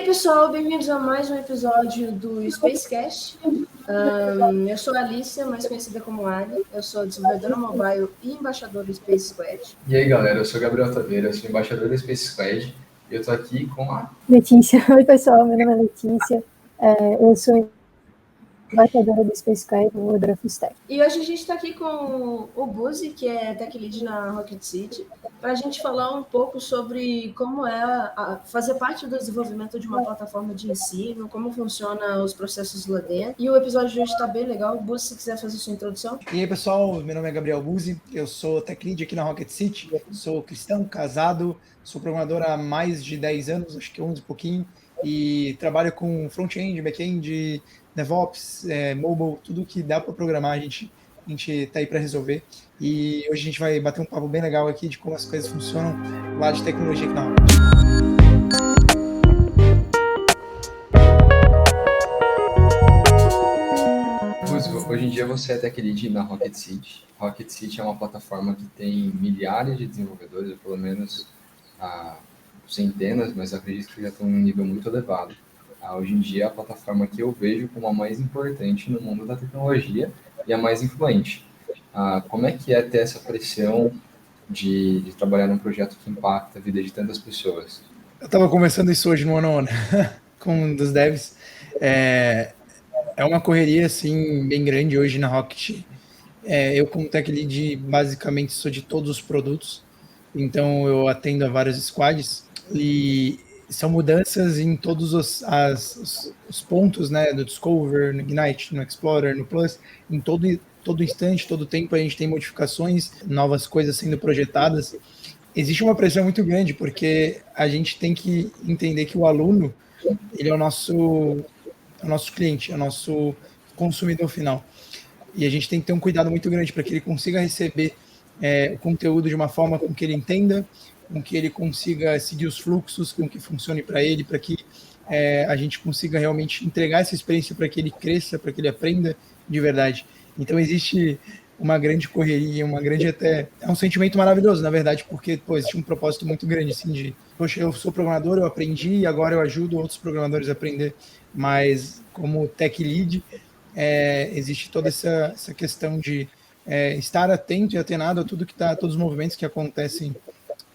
aí, pessoal, bem-vindos a mais um episódio do Spacecast. Eu sou a Alicia, mais conhecida como Ali. Eu sou desenvolvedora mobile e embaixadora do Space Squad. E aí, galera, eu sou o Gabriel Taveira, eu sou embaixador do Space Squad e eu tô aqui com a Letícia. Oi, pessoal, meu nome é Letícia. Eu sou embaixadora do Space Squad, desenvolvedora full stack. E hoje a gente está aqui com o Buzi, que é Tech Lead na Rocket City, para a gente falar um pouco sobre como é fazer parte do desenvolvimento de uma plataforma de ensino, como funcionam os processos lá dentro. E o episódio de hoje está bem legal. Buzi, se quiser fazer sua introdução. E aí, pessoal, meu nome é Gabriel Buzi, eu sou Tech Lead aqui na Rocket City, sou cristão, casado, sou programador há mais de 10 anos, acho que 11 e pouquinho, e trabalho com front-end, back-end, DevOps, mobile, tudo que dá para programar, a gente tá aí para resolver. E hoje a gente vai bater um papo bem legal aqui de como as coisas funcionam lá de tecnologia aqui na Rocket. Hoje em dia você é Tech Lead na Rocket City. Rocket City é uma plataforma que tem milhares de desenvolvedores, ou pelo menos centenas, mas acredito que já estão em um nível muito elevado. Hoje em dia, a plataforma que eu vejo como a mais importante no mundo da tecnologia e a mais influente. Como é que é ter essa pressão de trabalhar num projeto que impacta a vida de tantas pessoas? Eu estava conversando isso hoje no one-on-one com um dos devs. É uma correria, assim, bem grande hoje na Rocket. Eu, como Tech Lead, basicamente sou de todos os produtos. Então, eu atendo a vários squads. E são mudanças em todos os pontos, né? No Discover, no Ignite, no Explorer, no Plus. Em todo instante, todo tempo, a gente tem modificações, novas coisas sendo projetadas. Existe uma pressão muito grande, porque a gente tem que entender que o aluno, ele é o nosso cliente, é o nosso consumidor final. E a gente tem que ter um cuidado muito grande para que ele consiga receber o conteúdo de uma forma com que ele entenda, com que ele consiga seguir os fluxos, com que funcione para ele, para que a gente consiga realmente entregar essa experiência para que ele cresça, para que ele aprenda de verdade. Então existe uma grande correria, é um sentimento maravilhoso, na verdade, porque existe um propósito muito grande, assim, de, poxa, eu sou programador, eu aprendi e agora eu ajudo outros programadores a aprender. Mas como Tech Lead, existe toda essa questão de estar atento e atenado a todos os movimentos que acontecem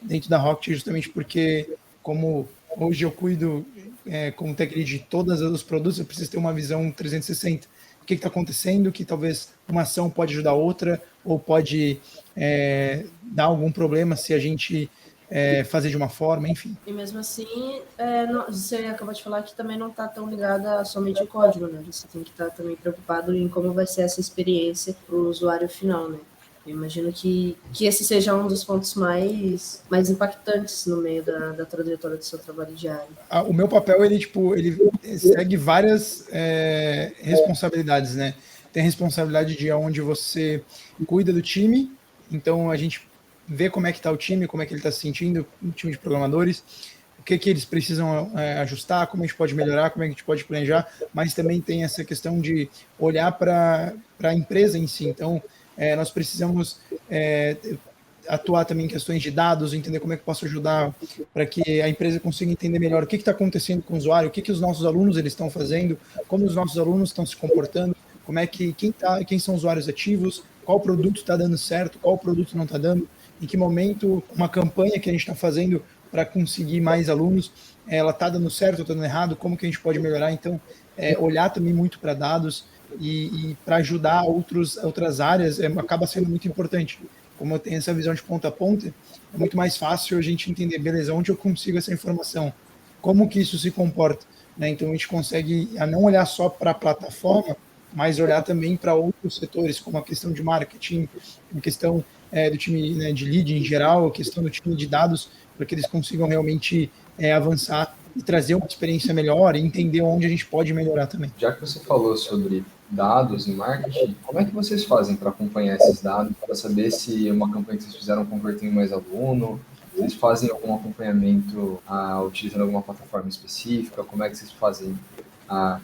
dentro da Rocket, justamente porque, como hoje eu cuido como Tech Lead de todos os produtos, eu preciso ter uma visão 360. O que está acontecendo, que talvez uma ação pode ajudar a outra, ou pode dar algum problema se a gente fazer de uma forma, enfim. E mesmo assim, você acabou de falar que também não está tão ligada a somente o código, né? Você tem que estar também preocupado em como vai ser essa experiência para o usuário final, né? Eu imagino que esse seja um dos pontos mais impactantes no meio da trajetória do seu trabalho diário. O meu papel, ele segue várias responsabilidades, né? Tem a responsabilidade de onde você cuida do time, então a gente vê como é que está o time, como é que ele está se sentindo, o time de programadores, o que eles precisam ajustar, como a gente pode melhorar, como é que a gente pode planejar, mas também tem essa questão de olhar para a empresa em si. Então, nós precisamos atuar também em questões de dados, entender como é que eu posso ajudar para que a empresa consiga entender melhor o que está acontecendo com o usuário, o que os nossos alunos eles estão fazendo, como os nossos alunos estão se comportando, como é que quem são usuários ativos, qual produto está dando certo, qual produto não está dando, em que momento uma campanha que a gente está fazendo para conseguir mais alunos, ela está dando certo ou está dando errado, como que a gente pode melhorar. Então, olhar também muito para dados e para ajudar outras áreas acaba sendo muito importante. Como eu tenho essa visão de ponta a ponta, é muito mais fácil a gente entender, beleza, onde eu consigo essa informação, como que isso se comporta, né? Então a gente consegue não olhar só para a plataforma, mas olhar também para outros setores, como a questão de marketing, a questão do time, né, de lead em geral, a questão do time de dados, para que eles consigam realmente avançar e trazer uma experiência melhor e entender onde a gente pode melhorar também. Já que você falou sobre dados e marketing, como é que vocês fazem para acompanhar esses dados, para saber se uma campanha que vocês fizeram converteu em mais aluno? Vocês fazem algum acompanhamento utilizando alguma plataforma específica? Como é que vocês fazem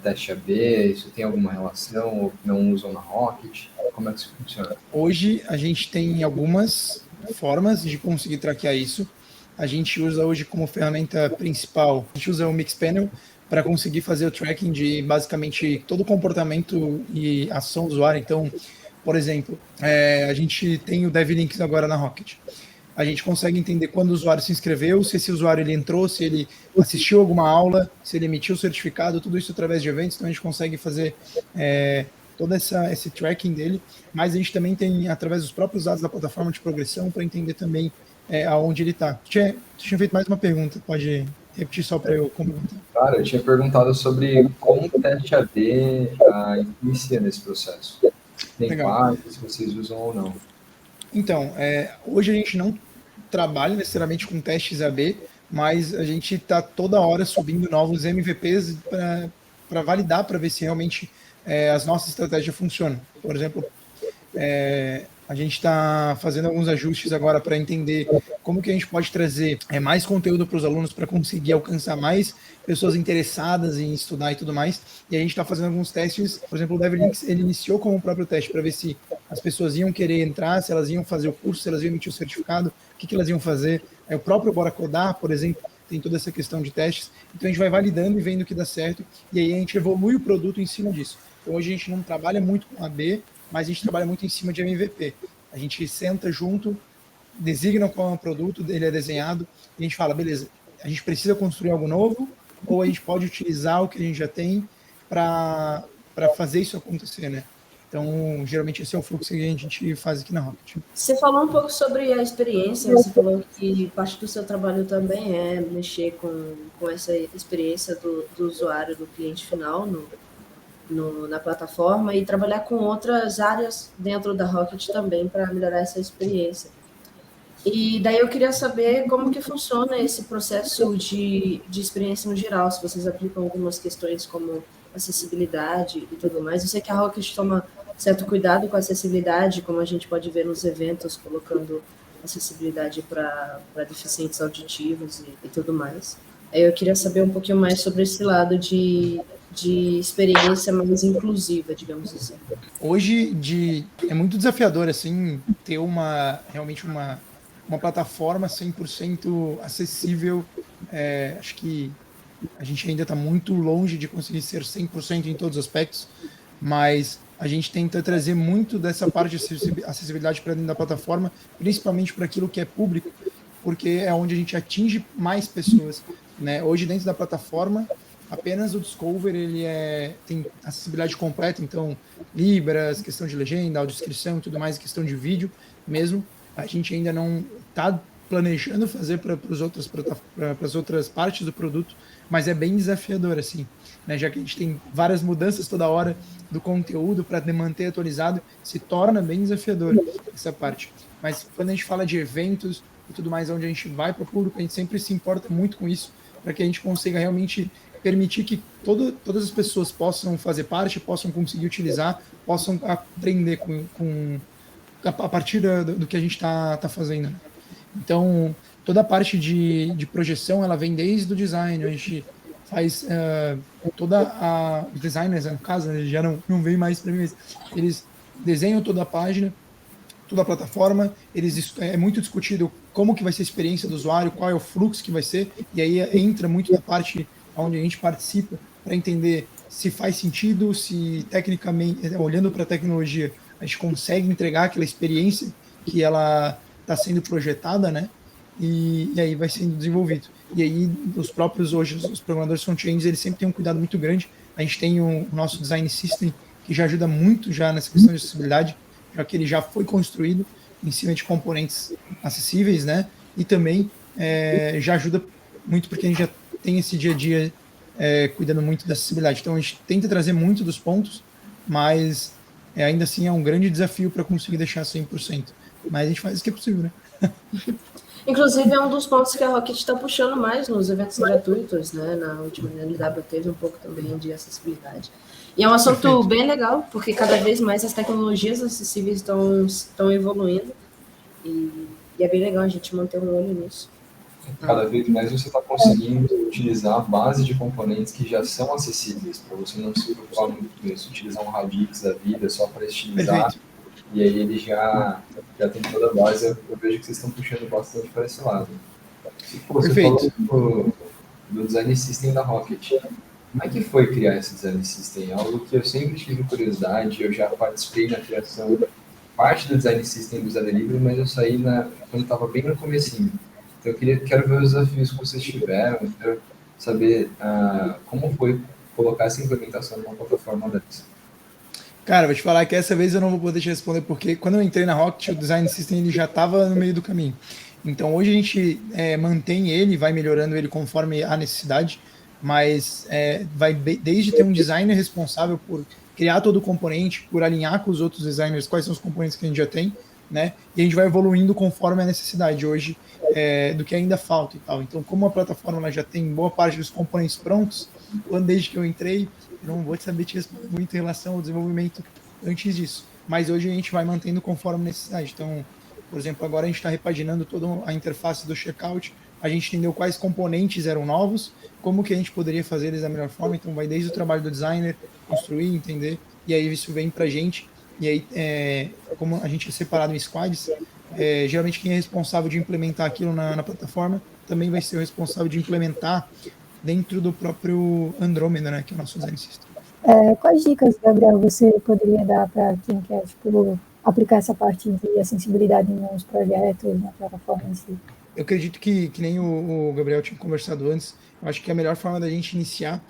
teste AB? Isso tem alguma relação ou não usam na Rocket? Como é que isso funciona? Hoje a gente tem algumas formas de conseguir traquear isso. a gente usa hoje como ferramenta principal, a gente usa o Mixpanel para conseguir fazer o tracking de basicamente todo o comportamento e ação do usuário. Então, por exemplo, a gente tem o DevLinks agora na Rocket. A gente consegue entender quando o usuário se inscreveu, se esse usuário ele entrou, se ele assistiu alguma aula, se ele emitiu o certificado, tudo isso através de eventos. Então, a gente consegue fazer todo esse tracking dele, mas a gente também tem, através dos próprios dados da plataforma de progressão, para entender também aonde ele está. Tinha feito mais uma pergunta, pode repetir só para eu complementar. Cara, eu tinha perguntado sobre como o teste AB inicia nesse processo. Tem páginas que vocês usam ou não? Então, hoje a gente não trabalha necessariamente com testes AB, mas a gente está toda hora subindo novos MVPs para validar, para ver se realmente as nossas estratégias funcionam. Por exemplo, a gente está fazendo alguns ajustes agora para entender como que a gente pode trazer mais conteúdo para os alunos para conseguir alcançar mais pessoas interessadas em estudar e tudo mais. E a gente está fazendo alguns testes. Por exemplo, o DevLinks, ele iniciou como o próprio teste para ver se as pessoas iam querer entrar, se elas iam fazer o curso, se elas iam emitir o certificado, o que elas iam fazer. O próprio Bora Codar, por exemplo, tem toda essa questão de testes. Então a gente vai validando e vendo o que dá certo. E aí a gente evolui o produto em cima disso. Então hoje a gente não trabalha muito com AB, mas a gente trabalha muito em cima de MVP. A gente senta junto, designa qual é o produto, ele é desenhado, e a gente fala, beleza, a gente precisa construir algo novo, ou a gente pode utilizar o que a gente já tem para fazer isso acontecer, né? Então, geralmente esse é o fluxo que a gente faz aqui na Rocket. Você falou um pouco sobre a experiência, você falou que parte do seu trabalho também é mexer com essa experiência do usuário, do cliente final na plataforma e trabalhar com outras áreas dentro da Rocket também para melhorar essa experiência. E daí eu queria saber como que funciona esse processo de experiência no geral, se vocês aplicam algumas questões como acessibilidade e tudo mais. Eu sei que a Rocket toma certo cuidado com a acessibilidade, como a gente pode ver nos eventos, colocando acessibilidade para deficientes auditivos e tudo mais. Aí eu queria saber um pouquinho mais sobre esse lado de experiência mais inclusiva, digamos assim. Hoje é muito desafiador assim ter realmente uma plataforma 100% acessível. Acho que a gente ainda está muito longe de conseguir ser 100% em todos os aspectos, mas a gente tenta trazer muito dessa parte de acessibilidade para dentro da plataforma, principalmente para aquilo que é público, porque é onde a gente atinge mais pessoas, né? Hoje dentro da plataforma apenas o Discover ele tem acessibilidade completa, então Libras, questão de legenda, audiodescrição e tudo mais, questão de vídeo mesmo. A gente ainda não está planejando fazer para as outras partes do produto, mas é bem desafiador, assim, né? Já que a gente tem várias mudanças toda hora do conteúdo para manter atualizado, se torna bem desafiador essa parte. Mas quando a gente fala de eventos e tudo mais, onde a gente vai para o público, a gente sempre se importa muito com isso, para que a gente consiga realmente permitir que todas as pessoas possam fazer parte, possam conseguir utilizar, possam aprender a partir do que a gente está fazendo. Então, toda a parte de projeção, ela vem desde o design. A gente faz os designers, no caso, eles já não vêm mais para mim, mas eles desenham toda a página, toda a plataforma, é muito discutido como que vai ser a experiência do usuário, qual é o fluxo que vai ser, e aí entra muito da parte onde a gente participa para entender se faz sentido, se tecnicamente, olhando para a tecnologia, a gente consegue entregar aquela experiência que ela está sendo projetada, né? E aí vai sendo desenvolvido. E aí hoje, os programadores front-end, eles sempre têm um cuidado muito grande. A gente tem o nosso design system, que já ajuda muito já nessa questão de acessibilidade, já que ele já foi construído em cima de componentes acessíveis, né? E também já ajuda muito porque a gente já tem esse dia a dia cuidando muito da acessibilidade. Então a gente tenta trazer muito dos pontos, mas ainda assim é um grande desafio para conseguir deixar 100%. Mas a gente faz o que é possível, né? Inclusive é um dos pontos que a Rocket está puxando mais nos eventos gratuitos, né? Na última LW teve um pouco também de acessibilidade. E é um assunto bem legal, porque cada vez mais as tecnologias acessíveis estão evoluindo. E é bem legal a gente manter um olho nisso. Cada vez mais você está conseguindo utilizar a base de componentes que já são acessíveis, para você não se preocupar muito com isso, utilizar um Radix da vida só para estilizar. Perfeito. E aí ele já tem toda a base. Eu vejo que vocês estão puxando bastante para esse lado. Pô, você Perfeito. falou do design system da Rocket. Como é que foi criar esse design system? Algo que eu sempre tive curiosidade, eu já participei na criação, parte do design system do Zé Delivery, mas eu saí quando estava bem no comecinho. Então quero ver os desafios que vocês tiveram, quero saber como foi colocar essa implementação numa plataforma dessa. Cara, vou te falar que essa vez eu não vou poder te responder, porque quando eu entrei na Rocket, o Design System ele já estava no meio do caminho. Então hoje a gente mantém ele, vai melhorando ele conforme a necessidade, mas desde ter um designer responsável por criar todo o componente, por alinhar com os outros designers quais são os componentes que a gente já tem, né? E a gente vai evoluindo conforme a necessidade hoje do que ainda falta e tal. Então, como a plataforma ela já tem boa parte dos componentes prontos, desde que eu entrei, eu não vou te saber te responder muito em relação ao desenvolvimento antes disso. Mas hoje a gente vai mantendo conforme necessidade. Então, por exemplo, agora a gente está repaginando toda a interface do checkout, a gente entendeu quais componentes eram novos, como que a gente poderia fazer eles da melhor forma, então vai desde o trabalho do designer, construir, entender, e aí isso vem para a gente, e aí como a gente é separado em squads, geralmente quem é responsável de implementar aquilo na plataforma também vai ser o responsável de implementar dentro do próprio Andromeda, né, que é o nosso design system. Quais dicas, Gabriel, você poderia dar para quem quer aplicar essa parte de acessibilidade nos projetos, na plataforma em si? Eu acredito que nem o Gabriel tinha conversado antes, eu acho que a melhor forma da gente iniciar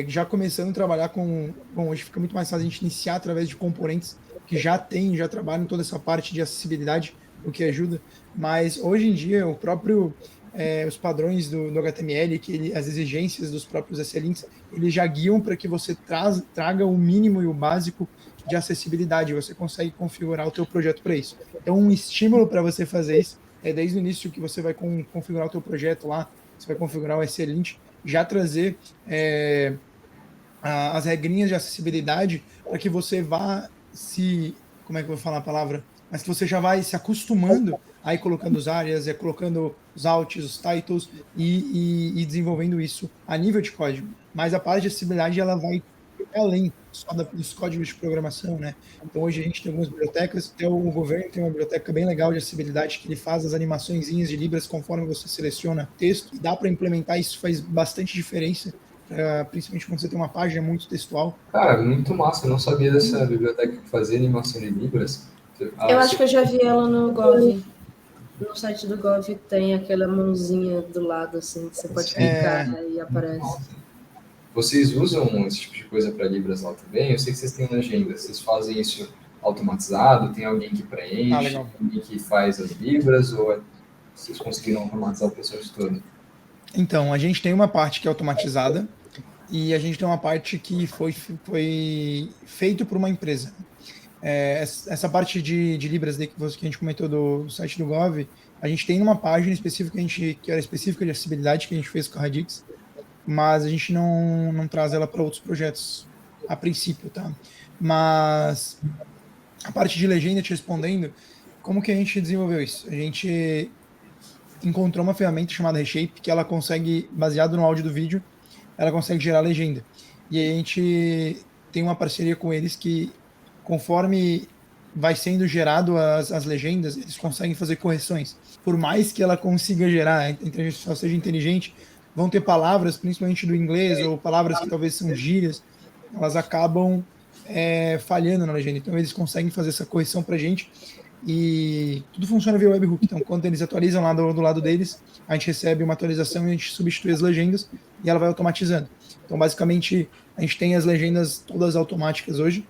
já começando a trabalhar Bom, hoje fica muito mais fácil a gente iniciar através de componentes que já trabalham toda essa parte de acessibilidade, o que ajuda, mas hoje em dia o próprio os padrões do HTML, as exigências dos próprios SLinks, eles já guiam para que você traga o mínimo e o básico de acessibilidade. Você consegue configurar o teu projeto para isso. Então, um estímulo para você fazer isso desde o início que você vai configurar o teu projeto lá, você vai configurar o SLint, já trazer as regrinhas de acessibilidade para que você vá como é que eu vou falar a palavra? Mas que você já vai se acostumando aí colocando os áreas, colocando os outs, os titles e desenvolvendo isso a nível de código. Mas a parte de acessibilidade ela vai além só dos códigos de programação, né? Então hoje a gente tem algumas bibliotecas, até o governo tem uma biblioteca bem legal de acessibilidade que ele faz as animaçõezinhas de libras conforme você seleciona texto e dá para implementar isso, faz bastante diferença, principalmente quando você tem uma página muito textual. Cara, muito massa, eu não sabia dessa biblioteca que fazia animação de libras. Eu acho que eu já vi ela no Gov. No site do Gov tem aquela mãozinha do lado, assim, que você pode clicar e aparece. Vocês usam esse tipo de coisa para Libras lá também? Eu sei que vocês têm legenda. Vocês fazem isso automatizado? Tem alguém que preenche? Alguém que faz as Libras? Ou vocês conseguiram automatizar o processo todo? Então, a gente tem uma parte que é automatizada e a gente tem uma parte que foi feito por uma empresa. Essa parte de Libras que a gente comentou do site do Gov, a gente tem uma página específica que era específica de acessibilidade que a gente fez com a Radix, mas a gente não traz ela para outros projetos a princípio, tá? Mas a parte de legenda te respondendo, como que a gente desenvolveu isso? A gente encontrou uma ferramenta chamada Reshape que ela consegue, baseado no áudio do vídeo, ela consegue gerar legenda. E aí a gente tem uma parceria com eles que, conforme vai sendo gerado as legendas, eles conseguem fazer correções. Por mais que ela consiga gerar, a inteligência artificial seja inteligente, vão ter palavras, principalmente do inglês, ou palavras que talvez são gírias, elas acabam falhando na legenda. Então eles conseguem fazer essa correção para a gente e tudo funciona via webhook. Então quando eles atualizam lá do lado deles, a gente recebe uma atualização e a gente substitui as legendas e ela vai automatizando. Então basicamente a gente tem as legendas todas automáticas hoje.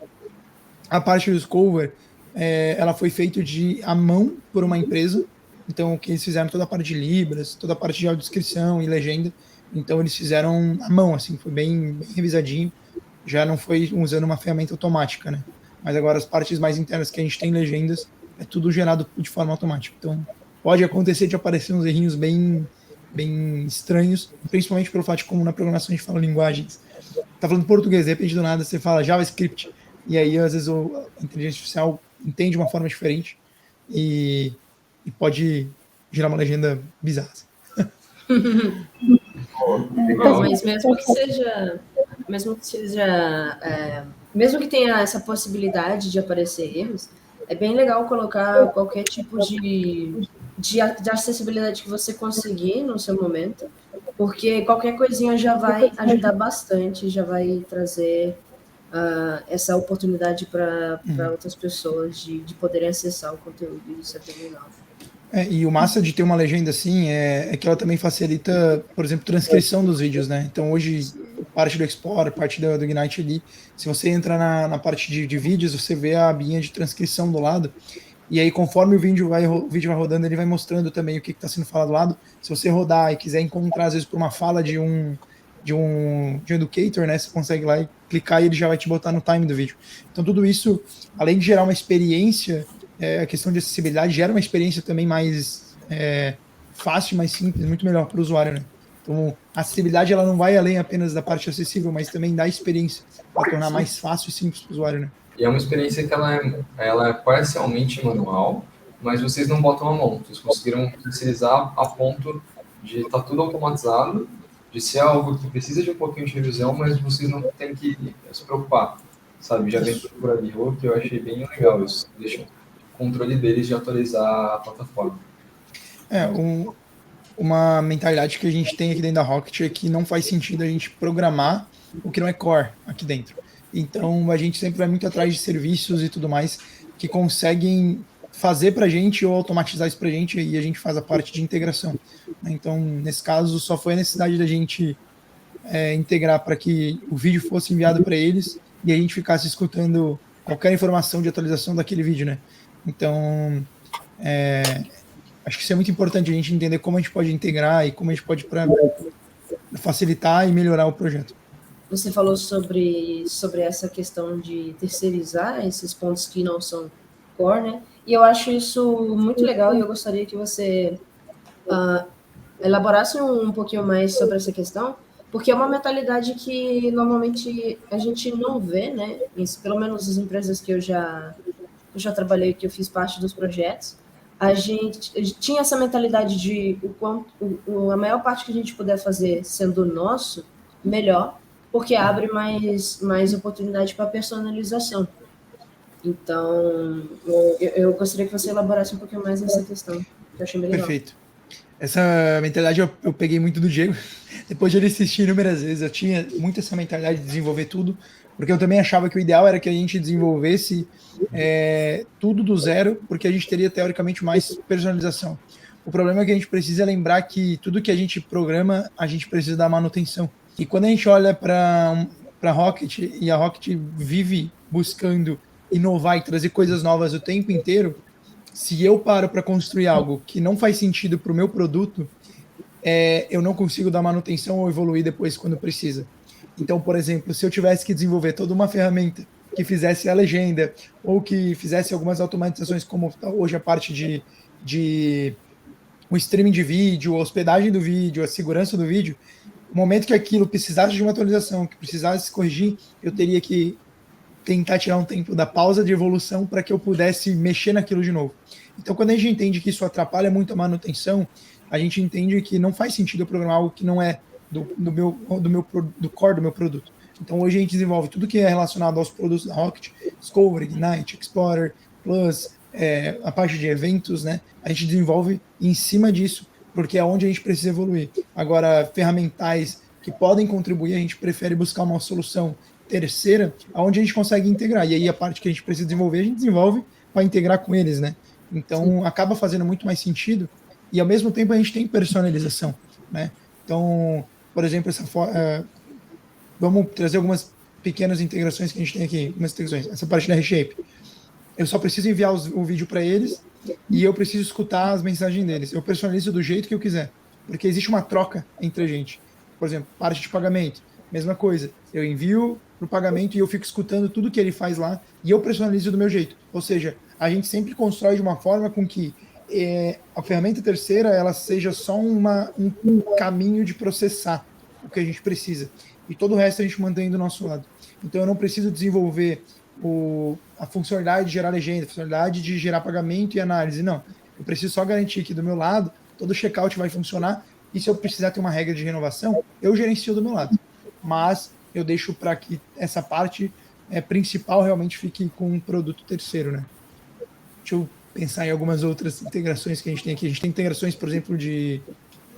A parte do cover, ela foi feita à mão por uma empresa. Então, o que eles fizeram toda a parte de Libras, toda a parte de audiodescrição e legenda. Então, eles fizeram à mão, assim, foi bem revisadinho. Já não foi usando uma ferramenta automática, né? Mas agora as partes mais internas que a gente tem legendas, é tudo gerado de forma automática. Então, pode acontecer de aparecer uns errinhos bem estranhos, principalmente pelo fato de como na programação a gente fala linguagens. Tá falando português, de repente do nada você fala JavaScript, e aí às vezes a inteligência artificial entende de uma forma diferente e pode gerar uma legenda bizarra. Bom, mas mesmo que tenha essa possibilidade de aparecer erros, é bem legal colocar qualquer tipo de acessibilidade que você conseguir no seu momento, porque qualquer coisinha já vai ajudar bastante, já vai trazer essa oportunidade para outras pessoas de poderem acessar o conteúdo, e isso é bem legal. E o massa de ter uma legenda assim é que ela também facilita, por exemplo, transcrição dos vídeos, né? Então hoje, parte do Explorer, parte do Ignite ali, se você entra na parte de vídeos, você vê a abinha de transcrição do lado, e aí conforme o vídeo vai rodando, ele vai mostrando também o que está sendo falado do lado. Se você rodar e quiser encontrar, às vezes, por uma fala de um educator, né? Você consegue lá e clicar e ele já vai te botar no time do vídeo. Então tudo isso, além de gerar uma experiência, a questão de acessibilidade gera uma experiência também mais fácil, mais simples, muito melhor para o usuário, né? Então, a acessibilidade ela não vai além apenas da parte acessível, mas também da experiência, para tornar mais fácil e simples para o usuário, né? E é uma experiência que ela é parcialmente manual, mas vocês não botam a mão. Vocês conseguiram terceirizar a ponto de estar tudo automatizado, de ser algo que precisa de um pouquinho de revisão, mas vocês não têm que se preocupar, sabe? Já vem tudo por ali, o que eu achei bem legal isso. Deixa o controle deles de atualizar a plataforma. Uma mentalidade que a gente tem aqui dentro da Rocket é que não faz sentido a gente programar o que não é core aqui dentro. Então, a gente sempre vai muito atrás de serviços e tudo mais que conseguem fazer para a gente ou automatizar isso para a gente, e a gente faz a parte de integração. Então, nesse caso, só foi a necessidade da gente integrar para que o vídeo fosse enviado para eles e a gente ficasse escutando qualquer informação de atualização daquele vídeo, né? Então, acho que isso é muito importante, a gente entender como a gente pode integrar e como a gente pode facilitar e melhorar o projeto. Você falou sobre essa questão de terceirizar esses pontos que não são core, né? E eu acho isso muito legal e eu gostaria que você elaborasse um pouquinho mais sobre essa questão, porque é uma mentalidade que normalmente a gente não vê, né? Pelo menos as empresas que eu já trabalhei, que eu fiz parte dos projetos, a gente tinha essa mentalidade de a maior parte que a gente puder fazer sendo nosso, melhor, porque abre mais oportunidade para personalização. Então, eu gostaria que você elaborasse um pouquinho mais nessa questão, que eu achei bem legal. Perfeito. Essa mentalidade eu peguei muito do Diego. Depois de ele assistir inúmeras vezes, eu tinha muito essa mentalidade de desenvolver tudo, porque eu também achava que o ideal era que a gente desenvolvesse tudo do zero, porque a gente teria, teoricamente, mais personalização. O problema é que a gente precisa lembrar que tudo que a gente programa, a gente precisa dar manutenção. E quando a gente olha para a Rocket, e a Rocket vive buscando inovar e trazer coisas novas o tempo inteiro, se eu paro para construir algo que não faz sentido para o meu produto, eu não consigo dar manutenção ou evoluir depois quando precisa. Então, por exemplo, se eu tivesse que desenvolver toda uma ferramenta que fizesse a legenda ou que fizesse algumas automatizações, como hoje a parte de o streaming de vídeo, a hospedagem do vídeo, a segurança do vídeo, no momento que aquilo precisasse de uma atualização, que precisasse corrigir, eu teria que tentar tirar um tempo da pausa de evolução para que eu pudesse mexer naquilo de novo. Então, quando a gente entende que isso atrapalha muito a manutenção, a gente entende que não faz sentido eu programar algo que não é do core do meu produto. Então, hoje a gente desenvolve tudo que é relacionado aos produtos da Rocket, Discovery, Ignite, Explorer, Plus, a parte de eventos, né? A gente desenvolve em cima disso, porque é onde a gente precisa evoluir. Agora, ferramentais que podem contribuir, a gente prefere buscar uma solução terceira, onde a gente consegue integrar. E aí a parte que a gente precisa desenvolver, a gente desenvolve para integrar com eles, né? Então, sim, acaba fazendo muito mais sentido e, ao mesmo tempo, a gente tem personalização, né? Então, por exemplo, vamos trazer algumas pequenas integrações que a gente tem aqui, algumas integrações. Essa parte da Reshape. Eu só preciso enviar o vídeo para eles e eu preciso escutar as mensagens deles. Eu personalizo do jeito que eu quiser, porque existe uma troca entre a gente. Por exemplo, parte de pagamento, mesma coisa. Eu envio para o pagamento e eu fico escutando tudo que ele faz lá e eu personalizo do meu jeito. Ou seja, a gente sempre constrói de uma forma com que a ferramenta terceira ela seja só um caminho de processar o que a gente precisa. E todo o resto a gente mantém do nosso lado. Então eu não preciso desenvolver a funcionalidade de gerar legenda, a funcionalidade de gerar pagamento e análise. Não. Eu preciso só garantir que do meu lado todo checkout vai funcionar e se eu precisar ter uma regra de renovação, eu gerencio do meu lado. Mas eu deixo para que essa parte principal realmente fique com um produto terceiro, né? Deixa eu pensar em algumas outras integrações que a gente tem aqui. A gente tem integrações, por exemplo, de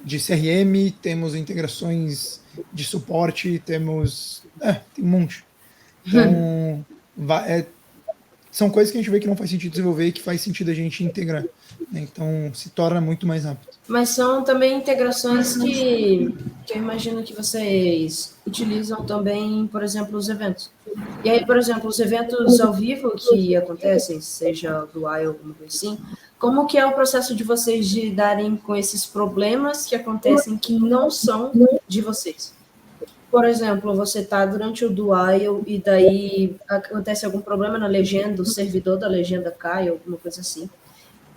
CRM, temos integrações de suporte, tem um monte. Então, são coisas que a gente vê que não faz sentido desenvolver e que faz sentido a gente integrar, né? Então, se torna muito mais rápido. Mas são também integrações que eu imagino que vocês utilizam também, por exemplo, os eventos. E aí, por exemplo, os eventos ao vivo que acontecem, seja do AI ou alguma coisa assim, como que é o processo de vocês de lidarem com esses problemas que acontecem que não são de vocês? Por exemplo, você está durante o Dual e daí acontece algum problema na legenda, o servidor da legenda cai, alguma coisa assim.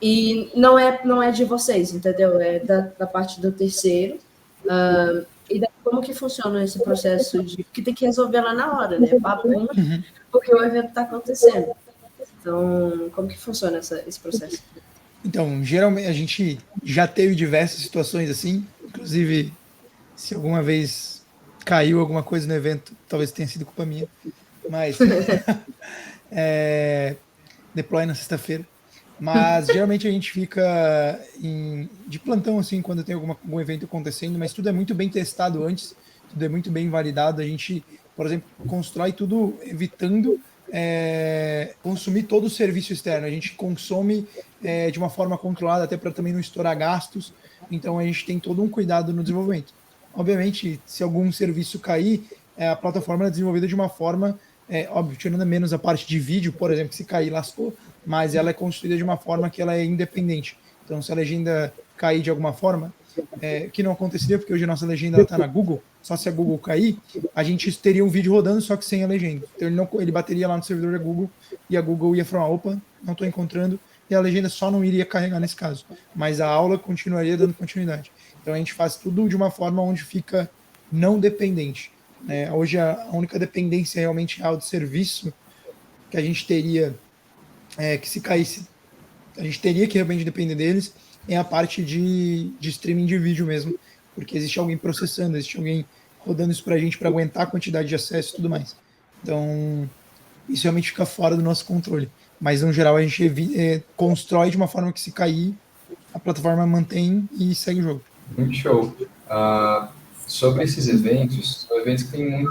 E não é de vocês, entendeu? É da parte do terceiro. E daí, como que funciona esse processo de... Porque tem que resolver lá na hora, né? Papum, porque o evento está acontecendo. Então, como que funciona esse processo? Então, geralmente, a gente já teve diversas situações assim, inclusive, se alguma vez caiu alguma coisa no evento, talvez tenha sido culpa minha, mas deploy na sexta-feira. Mas geralmente a gente fica de plantão assim quando tem algum evento acontecendo, mas tudo é muito bem testado antes, tudo é muito bem validado. A gente, por exemplo, constrói tudo evitando consumir todo o serviço externo. A gente consome de uma forma controlada, até para também não estourar gastos. Então a gente tem todo um cuidado no desenvolvimento. Obviamente, se algum serviço cair, a plataforma é desenvolvida de uma forma, óbvio, tirando menos a parte de vídeo, por exemplo, que se cair, lascou, mas ela é construída de uma forma que ela é independente. Então, se a legenda cair de alguma forma, que não aconteceria, porque hoje a nossa legenda está na Google, só se a Google cair, a gente teria um vídeo rodando, só que sem a legenda. Então, ele bateria lá no servidor da Google, e a Google ia falar, opa, não estou encontrando, e a legenda só não iria carregar nesse caso. Mas a aula continuaria dando continuidade. Então a gente faz tudo de uma forma onde fica não dependente. Hoje a única dependência realmente real de serviço que a gente teria, que se caísse, a gente teria que realmente depender deles, é a parte de streaming de vídeo mesmo, porque existe alguém processando, existe alguém rodando isso para a gente para aguentar a quantidade de acesso e tudo mais. Então isso realmente fica fora do nosso controle. Mas no geral a gente constrói de uma forma que se cair, a plataforma mantém e segue o jogo. Muito show. Sobre esses eventos, são eventos que tem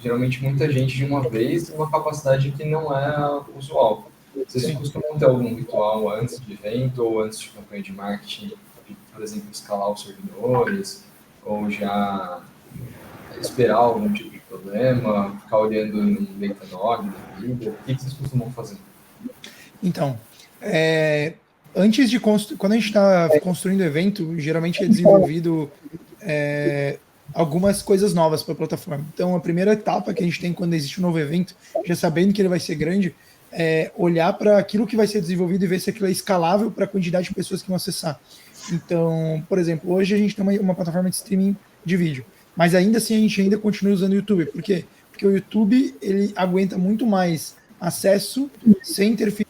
geralmente muita gente de uma vez, uma capacidade que não é usual. Vocês costumam ter algum ritual antes de evento ou antes de campanha de marketing, por exemplo, escalar os servidores, ou já esperar algum tipo de problema, ficar olhando em Datadog da vida? O que vocês costumam fazer? Então, antes de quando a gente está construindo o evento, geralmente é desenvolvido algumas coisas novas para a plataforma. Então, a primeira etapa que a gente tem quando existe um novo evento, já sabendo que ele vai ser grande, é olhar para aquilo que vai ser desenvolvido e ver se aquilo é escalável para a quantidade de pessoas que vão acessar. Então, por exemplo, hoje a gente tem uma plataforma de streaming de vídeo, mas ainda assim a gente ainda continua usando o YouTube. Por quê? Porque o YouTube ele aguenta muito mais acesso sem interferir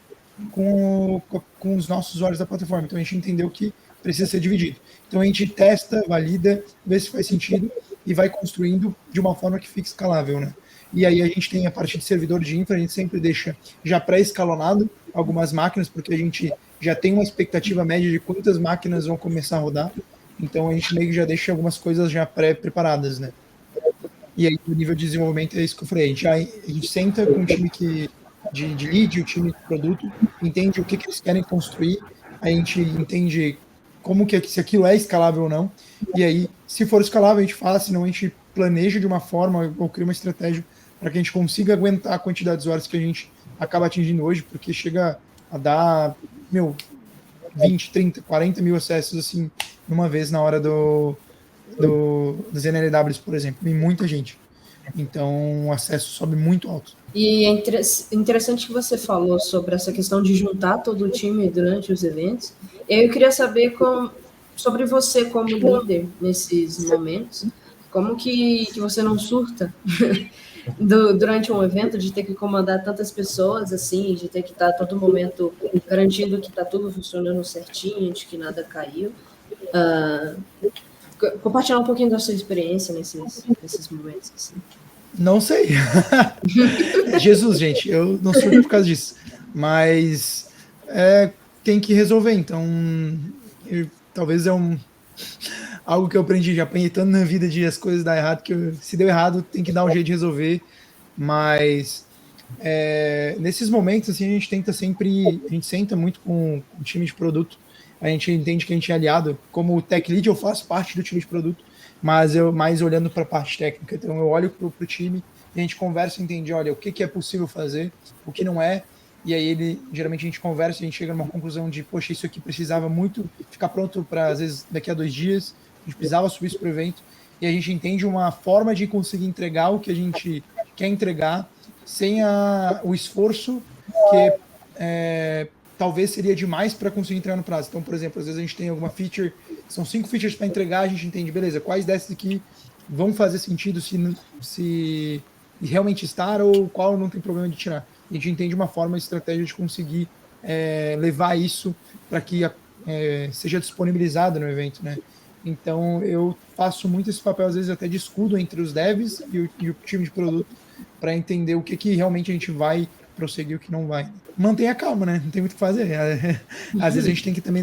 com os nossos usuários da plataforma. Então a gente entendeu que precisa ser dividido. Então a gente testa, valida, vê se faz sentido e vai construindo de uma forma que fique escalável, né? E aí a gente tem a parte de servidor de infra, a gente sempre deixa já pré-escalonado algumas máquinas, porque a gente já tem uma expectativa média de quantas máquinas vão começar a rodar. Então a gente meio que já deixa algumas coisas já pré-preparadas, né? E aí o nível de desenvolvimento é isso que eu falei. A gente senta com o time de lead, o time de produto, entende o que eles querem construir, a gente entende como se aquilo é escalável ou não, e aí, se for escalável, a gente fala, senão a gente planeja de uma forma ou cria uma estratégia para que a gente consiga aguentar a quantidade de usuários que a gente acaba atingindo hoje, porque chega a dar, 20, 30, 40 mil acessos, assim, numa vez na hora dos NLWs, por exemplo, e muita gente. Então, o acesso sobe muito alto. E é interessante que você falou sobre essa questão de juntar todo o time durante os eventos. Eu queria saber sobre você como líder nesses momentos, como que você não surta durante um evento, de ter que comandar tantas pessoas, assim, de ter que estar a todo momento garantindo que está tudo funcionando certinho, de que nada caiu. Compartilhar um pouquinho da sua experiência nesses momentos, assim. Não sei. Jesus, gente, eu não surto por causa disso. Mas tem que resolver. Então, talvez algo que eu aprendi, já apanhei tanto na vida de as coisas dar errado, que se deu errado, tem que dar um jeito de resolver. Mas nesses momentos, assim, a gente senta muito com o time de produto, a gente entende que a gente é aliado. Como tech lead, eu faço parte do time de produto, mas eu mais olhando para a parte técnica. Então, eu olho para o time, e a gente conversa e entende, olha, o que é possível fazer, o que não é, e aí geralmente a gente conversa e a gente chega numa conclusão de, poxa, isso aqui precisava muito ficar pronto para, às vezes, daqui a 2 dias, a gente precisava subir isso para o evento, e a gente entende uma forma de conseguir entregar o que a gente quer entregar, sem o esforço que talvez seria demais para conseguir entregar no prazo. Então, por exemplo, às vezes a gente tem alguma feature, são 5 features para entregar, a gente entende, beleza, quais dessas aqui vão fazer sentido se realmente estar, ou qual não tem problema de tirar. A gente entende uma forma, estratégia de conseguir levar isso para que seja disponibilizado no evento, né? Então, eu faço muito esse papel, às vezes, até de escudo entre os devs e o time de produto, para entender o que realmente a gente vai prosseguir, o que não vai. Mantenha calma, né? Não tem muito o que fazer. Às vezes a gente tem que também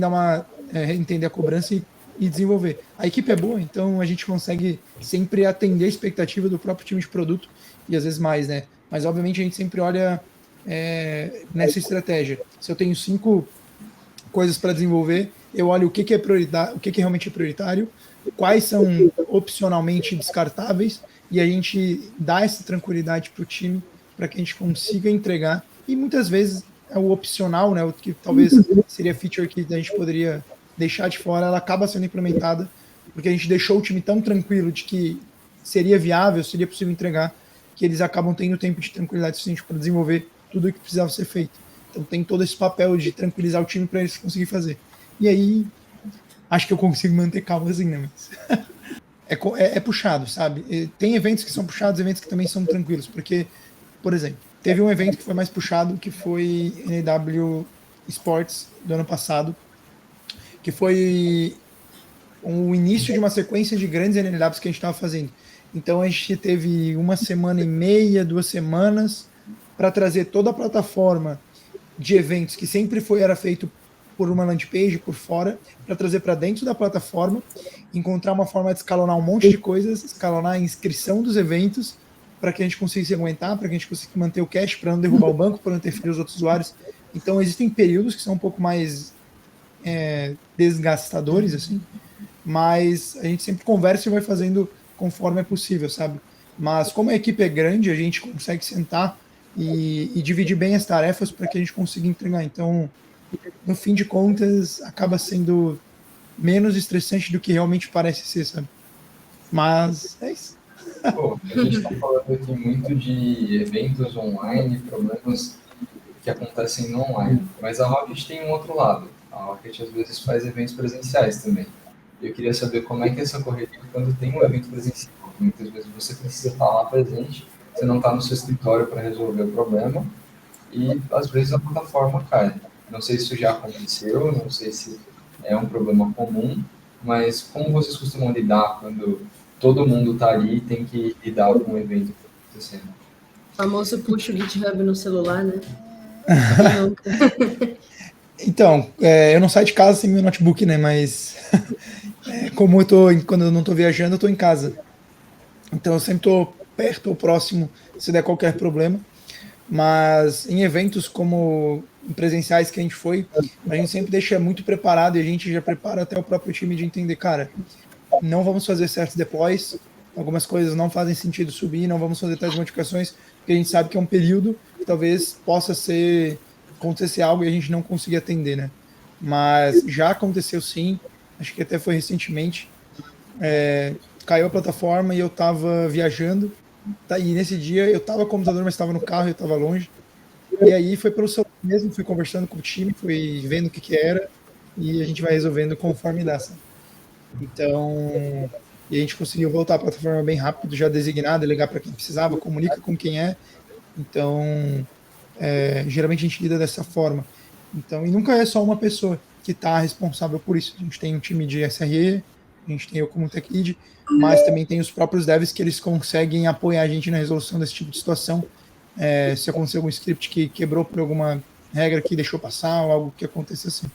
entender a cobrança e desenvolver. A equipe é boa, então a gente consegue sempre atender a expectativa do próprio time de produto e às vezes mais, né? Mas obviamente a gente sempre olha nessa estratégia. Se eu tenho 5 coisas para desenvolver, eu olho o que é prioridade, o que realmente é prioritário, quais são opcionalmente descartáveis, e a gente dá essa tranquilidade para o time para que a gente consiga entregar. E muitas vezes o opcional, né, o que talvez seria feature que a gente poderia deixar de fora, ela acaba sendo implementada porque a gente deixou o time tão tranquilo de que seria viável, seria possível entregar, que eles acabam tendo tempo de tranquilidade suficiente para desenvolver tudo o que precisava ser feito. Então tem todo esse papel de tranquilizar o time para eles conseguirem fazer. E aí, acho que eu consigo manter calma assim, né? Mas é puxado, sabe? Tem eventos que são puxados, eventos que também são tranquilos, porque, por exemplo, teve um evento que foi mais puxado, que foi NW Sports do ano passado, que foi o início de uma sequência de grandes NLWs que a gente estava fazendo. Então a gente teve 1,5 semanas, 2 semanas, para trazer toda a plataforma de eventos que sempre era feito por uma landing page por fora, para trazer para dentro da plataforma, encontrar uma forma de escalonar um monte de coisas, escalonar a inscrição dos eventos, para que a gente conseguisse aguentar, para que a gente conseguisse manter o cache, para não derrubar o banco, para não interferir os outros usuários. Então existem períodos que são um pouco mais desgastadores, assim, mas a gente sempre conversa e vai fazendo conforme é possível, sabe? Mas como a equipe é grande, a gente consegue sentar e dividir bem as tarefas para que a gente consiga entregar. Então, no fim de contas, acaba sendo menos estressante do que realmente parece ser, sabe? Mas é isso. Pô, a gente está falando aqui muito de eventos online, problemas que acontecem no online, mas a Rocket tem um outro lado. A Rocket às vezes faz eventos presenciais também. Eu queria saber como é que é essa correria quando tem um evento presencial. Muitas vezes você precisa estar lá presente, você não está no seu escritório para resolver o problema e às vezes a plataforma cai. Não sei se isso já aconteceu, não sei se é um problema comum, mas como vocês costumam lidar quando todo mundo está ali e tem que lidar com o evento acontecendo? O famoso puxa o GitHub no celular, né? Então, eu não saio de casa sem meu notebook, né? Mas como quando eu não estou viajando, eu estou em casa. Então eu sempre estou perto ou próximo se der qualquer problema. Mas em eventos como presenciais que a gente sempre deixa muito preparado e a gente já prepara até o próprio time de entender, cara, não vamos fazer certos deploys, algumas coisas não fazem sentido subir, não vamos fazer tais modificações, porque a gente sabe que é um período que talvez possa acontecer algo e a gente não conseguir atender, né? Mas já aconteceu sim, acho que até foi recentemente, caiu a plataforma e eu estava viajando, e nesse dia eu estava com o computador, mas estava no carro, eu estava longe, e aí foi pelo celular mesmo, fui conversando com o time, fui vendo o que era, e a gente vai resolvendo conforme dá, sabe? Então, e a gente conseguiu voltar à plataforma bem rápido, já designada, ligar para quem precisava, comunica com quem é. Então, geralmente a gente lida dessa forma. Então, e nunca é só uma pessoa que está responsável por isso. A gente tem um time de SRE, a gente tem eu como tech lead, mas também tem os próprios devs que eles conseguem apoiar a gente na resolução desse tipo de situação. Se acontecer algum script que quebrou por alguma regra que deixou passar ou algo que aconteça assim.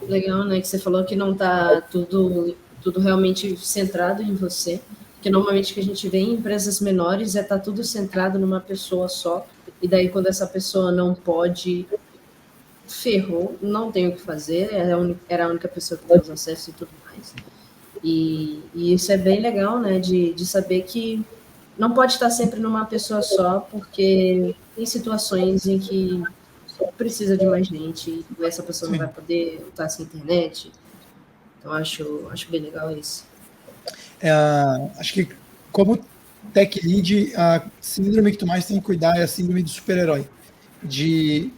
Legal, né? Que você falou que não tá tudo realmente centrado em você. Porque normalmente o que a gente vê em empresas menores tá tudo centrado numa pessoa só. E daí quando essa pessoa não pode, ferrou, não tem o que fazer, era a única pessoa que tem os acessos e tudo mais. E isso é bem legal, né? De saber que não pode estar sempre numa pessoa só, porque tem situações em que precisa de mais gente e essa pessoa não vai poder estar sem internet. Então, acho bem legal isso. Acho que, como tech lead, a síndrome que tu mais tem que cuidar é a síndrome do super-herói. De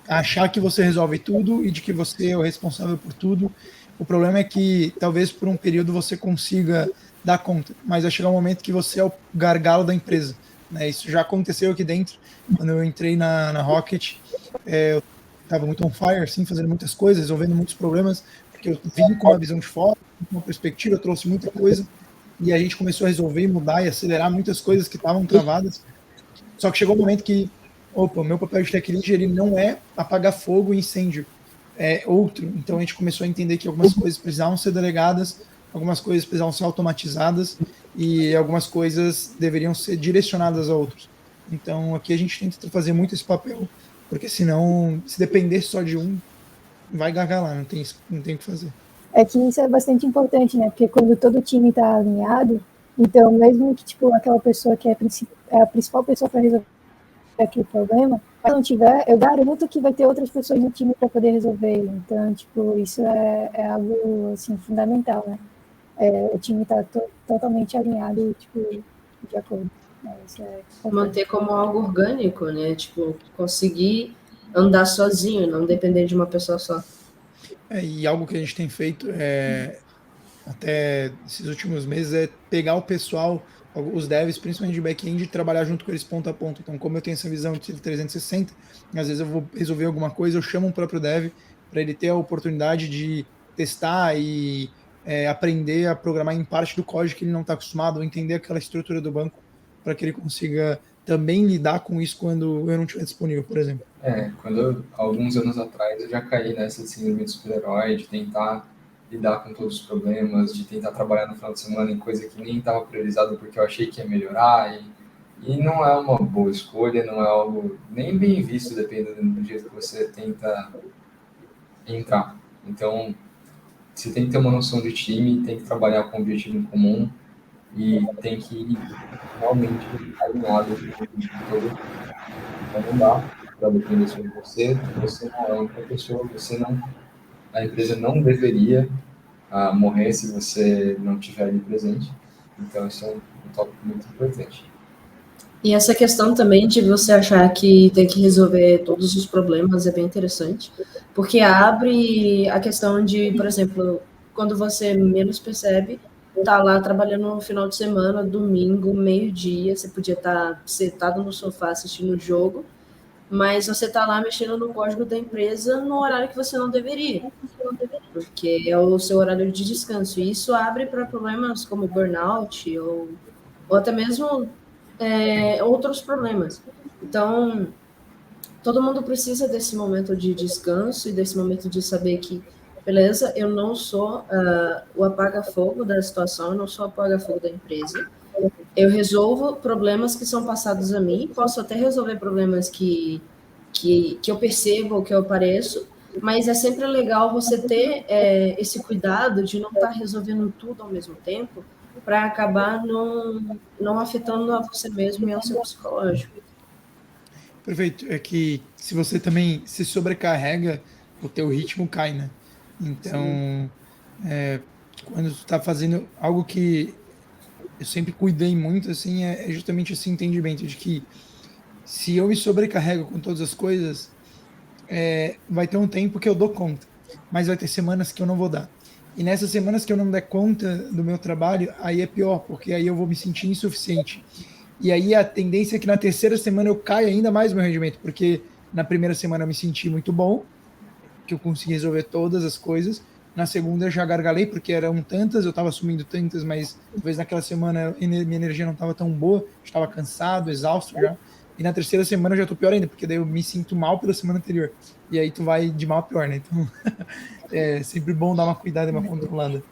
achar que você resolve tudo e de que você é o responsável por tudo. O problema é que, talvez por um período, você consiga dar conta, mas vai chegar um momento que você é o gargalo da empresa. Né? Isso já aconteceu aqui dentro. Quando eu entrei na Rocket, eu estava muito on fire, assim, fazendo muitas coisas, resolvendo muitos problemas, porque eu vim com uma visão de fora, com uma perspectiva, eu trouxe muita coisa, e a gente começou a resolver, mudar e acelerar muitas coisas que estavam travadas. Só que chegou um momento que, opa, o meu papel de tech lead, ele não é apagar fogo e incêndio, é outro. Então a gente começou a entender que algumas coisas precisavam ser delegadas, algumas coisas precisavam ser automatizadas e algumas coisas deveriam ser direcionadas a outros. Então aqui a gente tenta fazer muito esse papel, porque senão, se depender só de um, vai gargalar, não tem o que fazer. É que isso é bastante importante, né? Porque quando todo o time está alinhado, então mesmo que tipo aquela pessoa que é a principal pessoa para resolver aquele problema, se não tiver, eu garanto que vai ter outras pessoas no time para poder resolver. Então, tipo, isso é algo assim fundamental, né? O time está totalmente alinhado, tipo, de acordo. Isso é Manter como algo orgânico, né? Tipo, conseguir andar sozinho, não depender de uma pessoa só. E algo que a gente tem feito até esses últimos meses é pegar o pessoal, os devs, principalmente de back-end, e trabalhar junto com eles ponto a ponto. Então, como eu tenho essa visão de 360, às vezes eu vou resolver alguma coisa, eu chamo um próprio dev para ele ter a oportunidade de testar e aprender a programar em parte do código que ele não está acostumado, ou entender aquela estrutura do banco, para que ele consiga também lidar com isso quando eu não estiver disponível, por exemplo. Alguns anos atrás, eu já caí nessa de síndrome de super-herói, de tentar lidar com todos os problemas, de tentar trabalhar no final de semana em coisa que nem estava priorizada porque eu achei que ia melhorar. E não é uma boa escolha, não é algo nem bem visto, dependendo do jeito que você tenta entrar. Então, você tem que ter uma noção de time, tem que trabalhar com um objetivo em comum e tem que ir realmente alinhado com todo. Então, não dá para depender só de você não é a única pessoa, a empresa não deveria morrer se você não estiver ali presente. Então, isso é um tópico muito importante. E essa questão também de você achar que tem que resolver todos os problemas é bem interessante, porque abre a questão de, por exemplo, quando você menos percebe, tá lá trabalhando no final de semana, domingo, meio-dia, você podia estar sentado no sofá assistindo o jogo, mas você tá lá mexendo no código da empresa no horário que você não deveria, porque é o seu horário de descanso. E isso abre para problemas como burnout ou até mesmo outros problemas. Então, todo mundo precisa desse momento de descanso e desse momento de saber que, beleza, eu não sou o apaga-fogo da situação, eu não sou o apaga-fogo da empresa. Eu resolvo problemas que são passados a mim, posso até resolver problemas que eu percebo, que eu apareço, mas é sempre legal você ter esse cuidado de não estar resolvendo tudo ao mesmo tempo, para acabar não afetando a você mesmo e ao seu psicológico. Perfeito. É que se você também se sobrecarrega, o teu ritmo cai, né? Então, quando tu tá fazendo algo que eu sempre cuidei muito, assim, é justamente esse entendimento de que se eu me sobrecarrego com todas as coisas, vai ter um tempo que eu dou conta, mas vai ter semanas que eu não vou dar. E nessas semanas que eu não der conta do meu trabalho, aí é pior, porque aí eu vou me sentir insuficiente. E aí a tendência é que na terceira semana eu caia ainda mais meu rendimento, porque na primeira semana eu me senti muito bom, que eu consegui resolver todas as coisas. Na segunda eu já gargalei, porque eram tantas, eu estava assumindo tantas, mas talvez naquela semana minha energia não estava tão boa, estava cansado, exausto já. e na terceira semana eu já tô pior ainda, porque daí eu me sinto mal pela semana anterior. E aí tu vai de mal a pior, né? Então é sempre bom dar uma cuidada e uma controlada.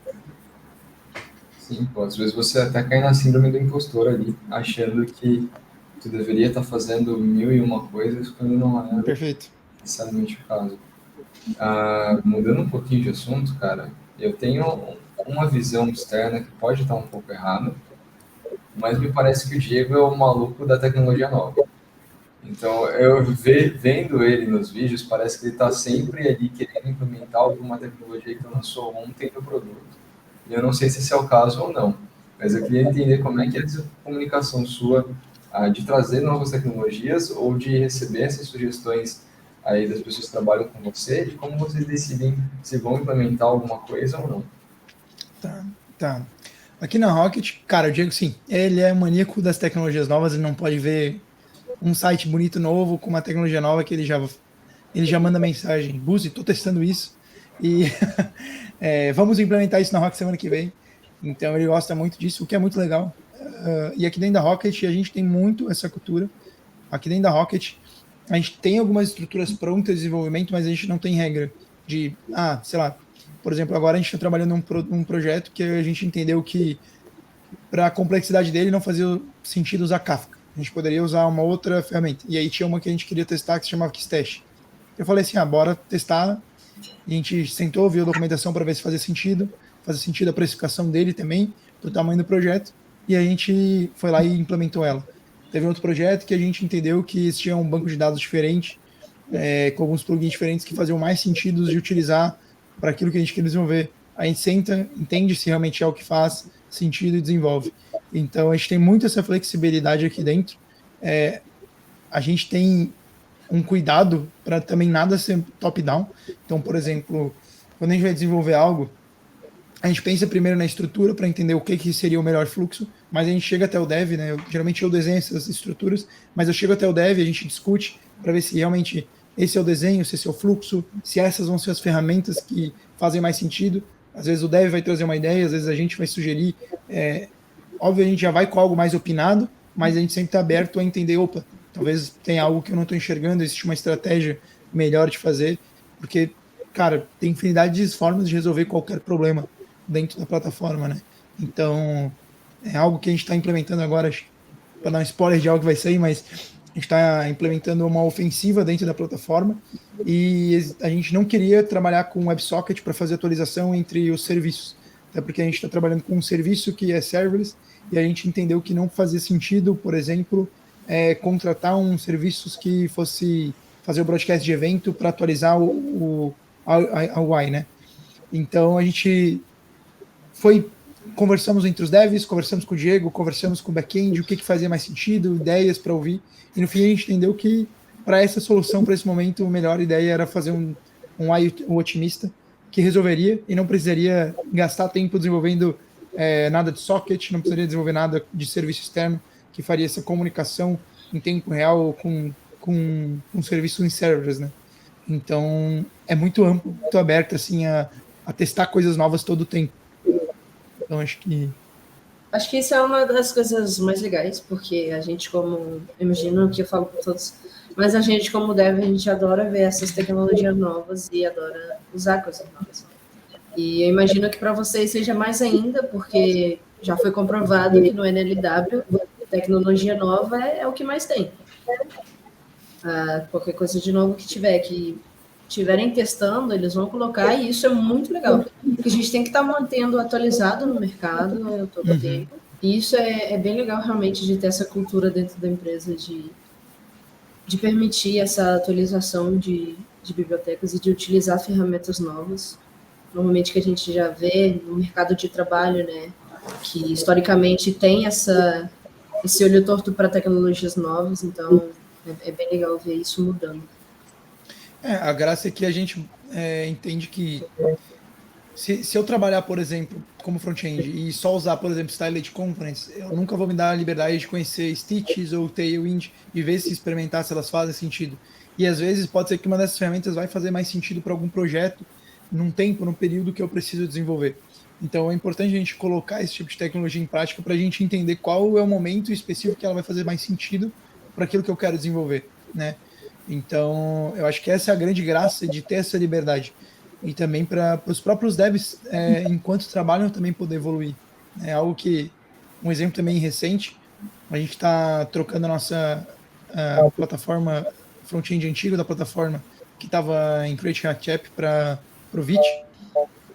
Sim, pô, às vezes você até cai na síndrome do impostor ali, achando que tu deveria estar fazendo mil e uma coisas quando não é Perfeito. necessariamente o caso. Mudando um pouquinho de assunto, cara, eu tenho uma visão externa que pode estar um pouco errada, mas me parece que o Diego é o maluco da tecnologia nova. Então, vendo ele nos vídeos, parece que ele está sempre ali querendo implementar alguma tecnologia que lançou ontem no produto. E eu não sei se esse é o caso ou não, mas eu queria entender como é que é essa comunicação sua de trazer novas tecnologias ou de receber essas sugestões aí das pessoas que trabalham com você, de como vocês decidem se vão implementar alguma coisa ou não. Tá. Aqui na Rocket, cara, eu digo sim, ele é maníaco das tecnologias novas, ele não pode ver um site bonito novo com uma tecnologia nova que ele já manda mensagem, Buzi, tô testando isso e vamos implementar isso na Rocket semana que vem. Então ele gosta muito disso, o que é muito legal. E aqui dentro da Rocket a gente tem muito essa cultura. Aqui dentro da Rocket a gente tem algumas estruturas prontas de desenvolvimento, mas a gente não tem regra de, sei lá, por exemplo, agora a gente está trabalhando num projeto que a gente entendeu que para a complexidade dele não fazia sentido usar Kafka. A gente poderia usar uma outra ferramenta. E aí tinha uma que a gente queria testar que se chamava Keystash. Eu falei assim, bora testar. E a gente sentou, viu a documentação para ver se fazia sentido a precificação dele também, para o tamanho do projeto, e a gente foi lá e implementou ela. Teve outro projeto que a gente entendeu que existia um banco de dados diferente, com alguns plugins diferentes que faziam mais sentido de utilizar para aquilo que a gente queria desenvolver. A gente senta, entende se realmente é o que faz sentido e desenvolve. Então, a gente tem muito essa flexibilidade aqui dentro. A gente tem um cuidado para também nada ser top-down. Então, por exemplo, quando a gente vai desenvolver algo, a gente pensa primeiro na estrutura para entender o que seria o melhor fluxo, mas a gente chega até o dev, né? Geralmente eu desenho essas estruturas, mas eu chego até o dev, a gente discute para ver se realmente esse é o desenho, se esse é o fluxo, se essas vão ser as ferramentas que fazem mais sentido. Às vezes o dev vai trazer uma ideia, às vezes a gente vai sugerir. Óbvio, a gente já vai com algo mais opinado, mas a gente sempre está aberto a entender, opa, talvez tenha algo que eu não estou enxergando, existe uma estratégia melhor de fazer, porque, cara, tem infinidade de formas de resolver qualquer problema dentro da plataforma, né? Então, é algo que a gente está implementando agora, para dar um spoiler de algo que vai sair, mas a gente está implementando uma ofensiva dentro da plataforma e a gente não queria trabalhar com WebSocket para fazer atualização entre os serviços, até porque a gente está trabalhando com um serviço que é serverless e a gente entendeu que não fazia sentido, por exemplo, contratar um serviço que fosse fazer o broadcast de evento para atualizar a UI, né? Então a gente conversamos entre os devs, conversamos com o Diego, conversamos com o back-end, o que fazia mais sentido, ideias para ouvir, e no fim a gente entendeu que para essa solução, para esse momento, a melhor ideia era fazer um UI otimista que resolveria e não precisaria gastar tempo desenvolvendo nada de socket, não precisaria desenvolver nada de serviço externo, que faria essa comunicação em tempo real com serviços em servers, né? Então, é muito amplo, muito aberto, assim, a testar coisas novas todo o tempo. Então, acho que isso é uma das coisas mais legais, porque a gente, como... Imagino que eu falo para todos, mas a gente, como dev, a gente adora ver essas tecnologias novas e adora usar coisas novas. E eu imagino que para vocês seja mais ainda, porque já foi comprovado que no NLW, tecnologia nova é o que mais tem. Qualquer coisa de novo que tiverem testando, eles vão colocar, e isso é muito legal, porque a gente tem que estar mantendo atualizado no mercado todo o tempo, e isso é bem legal realmente de ter essa cultura dentro da empresa de permitir essa atualização de bibliotecas e de utilizar ferramentas novas, normalmente que a gente já vê no mercado de trabalho, né, que historicamente tem esse olho torto para tecnologias novas, então é bem legal ver isso mudando. A graça é que a gente entende que se eu trabalhar, por exemplo, como front-end e só usar, por exemplo, Styled Components, eu nunca vou me dar a liberdade de conhecer Stitches ou Tailwind e ver se experimentar se elas fazem sentido. E às vezes pode ser que uma dessas ferramentas vai fazer mais sentido para algum projeto num período que eu preciso desenvolver. Então é importante a gente colocar esse tipo de tecnologia em prática para a gente entender qual é o momento específico que ela vai fazer mais sentido para aquilo que eu quero desenvolver, né? Então, eu acho que essa é a grande graça de ter essa liberdade. E também para os próprios devs, enquanto trabalham, também poder evoluir. É algo que, um exemplo também recente, a gente está trocando a nossa plataforma, front-end antigo da plataforma, que estava em Create React App para o Vite,